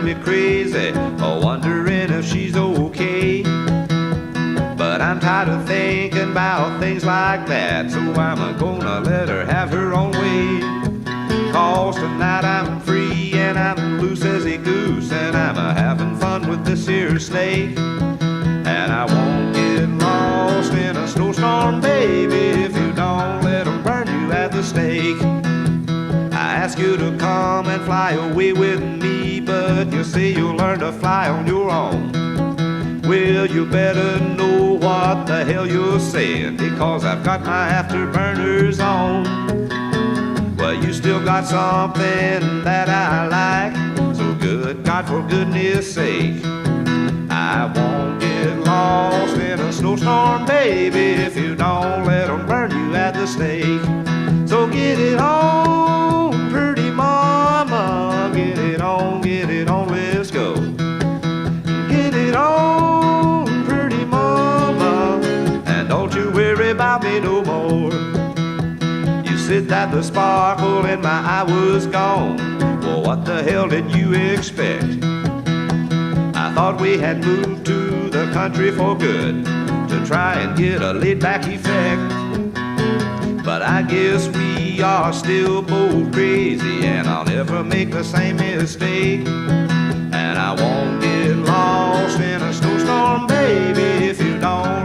me crazy, wondering if she's okay. But I'm tired of thinking about things like that, so I'm gonna let her have her own way. 'Cause tonight I'm free and I'm loose as a goose, and I'm having fun with this here snake. And I won't get lost in a snowstorm, baby, if you don't let 'em burn you at the stake. I ask you to come and fly away with me, but you say you'll learn to fly on your own. Well, you better know what the hell you're saying, because I've got my afterburners on. Well, you still got something that I like, so good God, for goodness sake. I won't get lost in a snowstorm, baby, if you don't let 'em burn you at the stake. So get it on, pretty mama, get it on, let's go. Get it on, pretty mama, and don't you worry about me no more. You said that the sparkle in my eye was gone. Well, what the hell did you expect? I thought we had moved to the country for good, to try and get a laid-back effect. But I guess we are still both crazy, and I'll never make the same mistake. And I won't get lost in a snowstorm, baby, if you don't